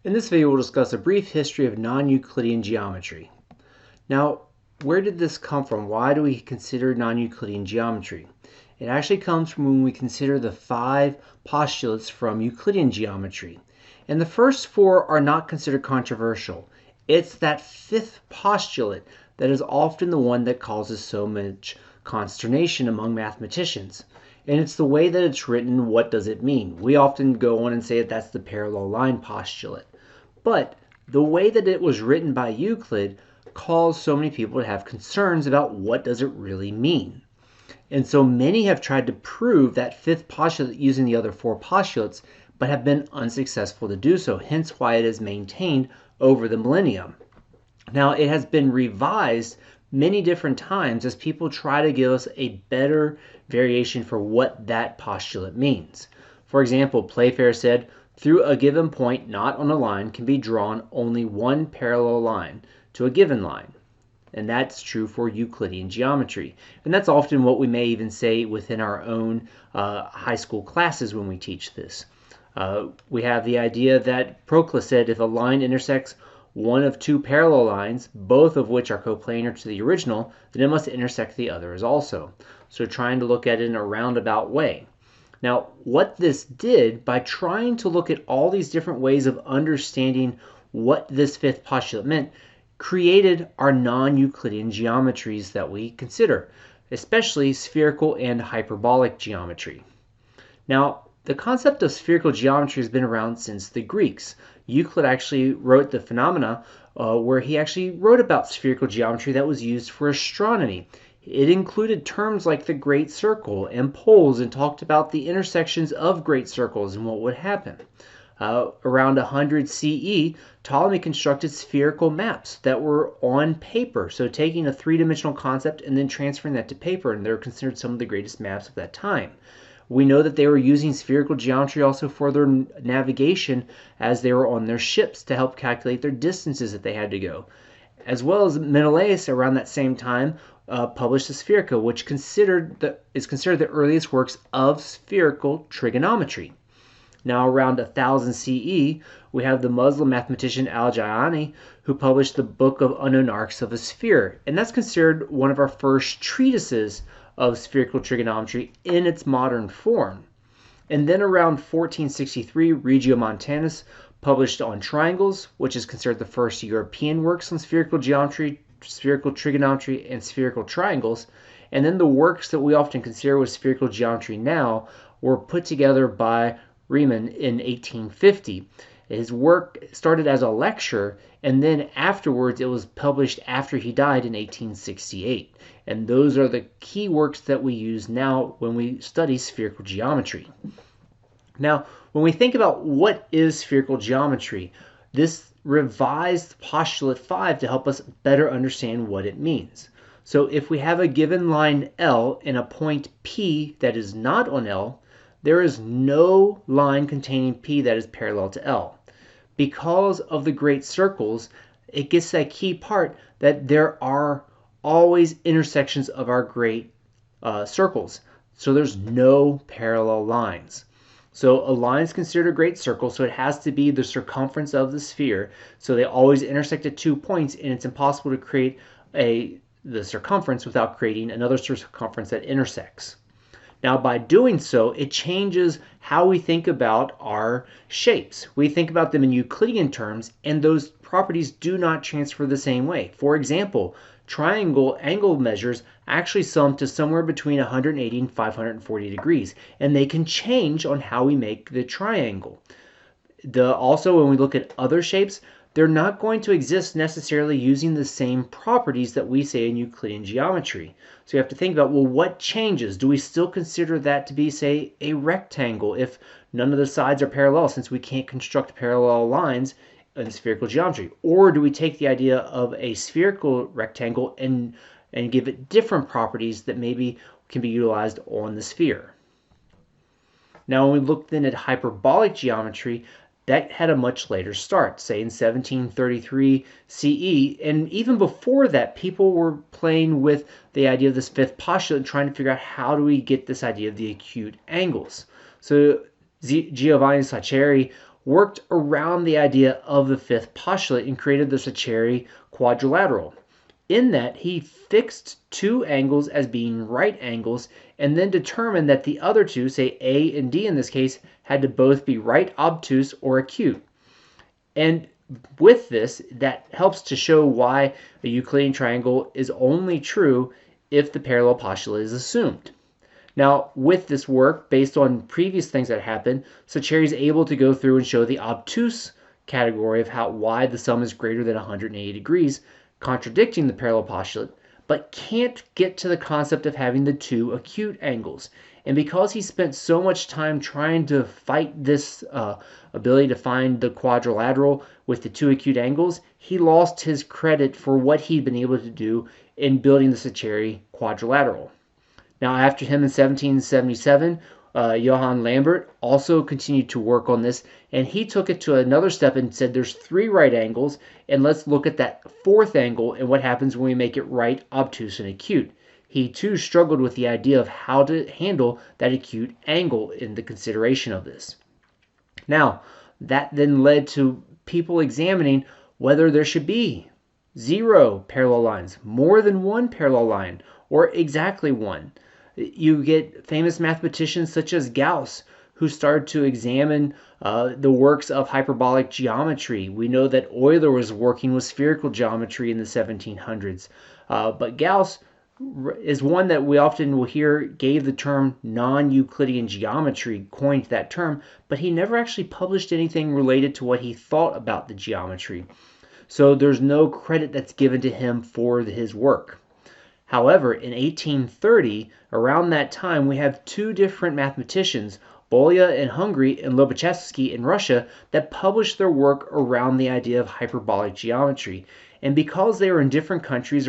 In this video, we'll discuss a brief history of non-Euclidean geometry. Now, where did this come from? Why do we consider non-Euclidean geometry? It actually comes from when we consider the 5 postulates from Euclidean geometry. And the first 4 are not considered controversial. It's that 5th postulate that is often the one that causes so much consternation among mathematicians. And it's the way that it's written. What does it mean? We often go on and say that that's the parallel line postulate. But the way that it was written by Euclid caused so many people to have concerns about what does it really mean. And so many have tried to prove that 5th postulate using the other 4 postulates, but have been unsuccessful to do so, hence why it is maintained over the millennium. Now, it has been revised many different times as people try to give us a better variation for what that postulate means. For example, Playfair said, through a given point not on a line can be drawn only one parallel line to a given line. And that's true for Euclidean geometry. And that's often what we may even say within our own high school classes when we teach this. We have the idea that Proclus said if a line intersects one of 2 parallel lines, both of which are coplanar to the original, then it must intersect the others also. So trying to look at it in a roundabout way. Now, what this did, by trying to look at all these different ways of understanding what this 5th postulate meant, created our non-Euclidean geometries that we consider, especially spherical and hyperbolic geometry. Now, the concept of spherical geometry has been around since the Greeks. Euclid actually wrote the Phenomena, where he actually wrote about spherical geometry that was used for astronomy. It included terms like the great circle and poles and talked about the intersections of great circles and what would happen. Around 100 CE, Ptolemy constructed spherical maps that were on paper. So taking a 3-dimensional concept and then transferring that to paper, and they're considered some of the greatest maps of that time. We know that they were using spherical geometry also for their navigation as they were on their ships to help calculate their distances that they had to go. As well as Menelaus, around that same time, published the Spherica, which is considered the earliest works of spherical trigonometry. Now, around 1000 CE, we have the Muslim mathematician Al-Jayani, who published the Book of Unknown Arcs of a Sphere, and that's considered one of our first treatises of spherical trigonometry in its modern form. And then around 1463, Regiomontanus published on triangles, which is considered the first European works on spherical geometry, spherical trigonometry, and spherical triangles. And then the works that we often consider with spherical geometry now were put together by Riemann in 1850. His work started as a lecture, and then afterwards it was published after he died in 1868. And those are the key works that we use now when we study spherical geometry. Now, when we think about what is spherical geometry, this revised postulate 5 to help us better understand what it means. So if we have a given line L and a point P that is not on L, there is no line containing P that is parallel to L. Because of the great circles, it gets that key part that there are always intersections of our great circles. So there's no parallel lines. So a line is considered a great circle, so it has to be the circumference of the sphere. So they always intersect at 2 points, and it's impossible to create the circumference without creating another circumference that intersects. Now, by doing so, it changes how we think about our shapes. We think about them in Euclidean terms, and those properties do not transfer the same way. For example, triangle angle measures actually sum to somewhere between 180 and 540 degrees, and they can change on how we make the triangle. Also, when we look at other shapes, they're not going to exist necessarily using the same properties that we say in Euclidean geometry. So you have to think about, well, what changes? Do we still consider that to be, say, a rectangle if none of the sides are parallel, since we can't construct parallel lines in spherical geometry? Or do we take the idea of a spherical rectangle and give it different properties that maybe can be utilized on the sphere? Now, when we look then at hyperbolic geometry, that had a much later start, say in 1733 CE. And even before that, people were playing with the idea of this 5th postulate and trying to figure out how do we get this idea of the acute angles. So Giovanni Saccheri worked around the idea of the fifth postulate and created the Saccheri quadrilateral. In that, he fixed two angles as being right angles and then determined that the other two, say A and D in this case, had to both be right obtuse or acute. And with this, that helps to show why a Euclidean triangle is only true if the parallel postulate is assumed. Now, with this work, based on previous things that happened, Saccheri is able to go through and show the obtuse category of why the sum is greater than 180 degrees, contradicting the parallel postulate, but can't get to the concept of having the two acute angles. And because he spent so much time trying to fight this ability to find the quadrilateral with the two acute angles, he lost his credit for what he'd been able to do in building the Saccheri quadrilateral. Now, after him in 1777, Johann Lambert also continued to work on this, and he took it to another step and said there's three right angles, and let's look at that fourth angle and what happens when we make it right, obtuse, and acute. He too struggled with the idea of how to handle that acute angle in the consideration of this. Now, that then led to people examining whether there should be 0 parallel lines, more than one parallel line, or exactly one. You get famous mathematicians such as Gauss, who started to examine the works of hyperbolic geometry. We know that Euler was working with spherical geometry in the 1700s, but Gauss is one that we often will hear gave the term non-Euclidean geometry, coined that term, but he never actually published anything related to what he thought about the geometry. So there's no credit that's given to him for his work. However, in 1830, around that time, we have two different mathematicians, Bolia in Hungary and Lobachevsky in Russia, that published their work around the idea of hyperbolic geometry. And because they were in different countries,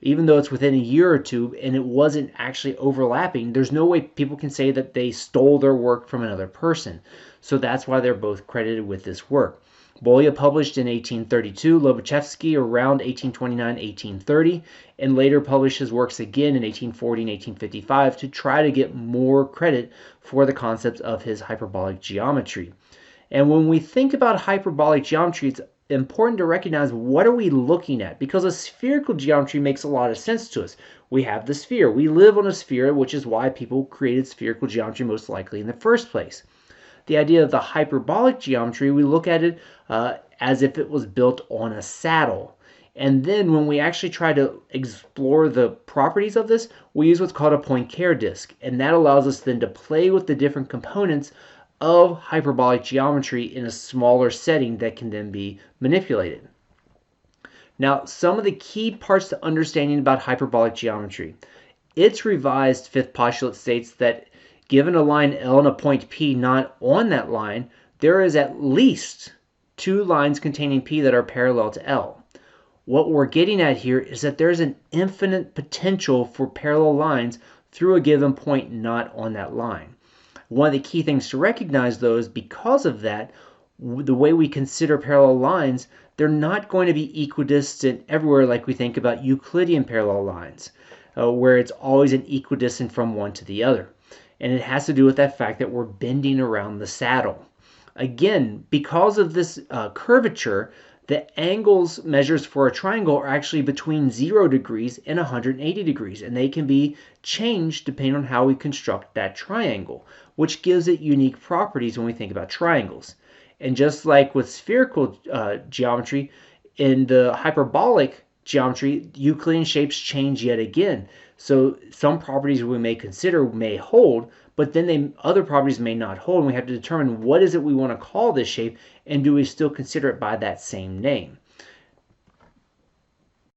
even though it's within a year or two and it wasn't actually overlapping, there's no way people can say that they stole their work from another person. So that's why they're both credited with this work. Bolia published in 1832, Lobachevsky around 1829-1830, and later published his works again in 1840 and 1855 to try to get more credit for the concepts of his hyperbolic geometry. And when we think about hyperbolic geometry, it's important to recognize what are we looking at, because a spherical geometry makes a lot of sense to us. We have the sphere. We live on a sphere, which is why people created spherical geometry most likely in the first place. The idea of the hyperbolic geometry, we look at it as if it was built on a saddle. And then when we actually try to explore the properties of this, we use what's called a Poincare disk. And that allows us then to play with the different components of hyperbolic geometry in a smaller setting that can then be manipulated. Now, some of the key parts to understanding about hyperbolic geometry. Its revised fifth postulate states that given a line L and a point P not on that line, there is at least two lines containing P that are parallel to L. What we're getting at here is that there's an infinite potential for parallel lines through a given point not on that line. One of the key things to recognize, though, is because of that, the way we consider parallel lines, they're not going to be equidistant everywhere like we think about Euclidean parallel lines, where it's always an equidistant from one to the other. And it has to do with that fact that we're bending around the saddle. Again, because of this curvature, the angles measures for a triangle are actually between 0 degrees and 180 degrees, and they can be changed depending on how we construct that triangle, which gives it unique properties when we think about triangles. And just like with spherical geometry, in the hyperbolic geometry, Euclidean shapes change yet again. So some properties we may consider may hold, but then other properties may not hold, and we have to determine what is it we want to call this shape, and do we still consider it by that same name.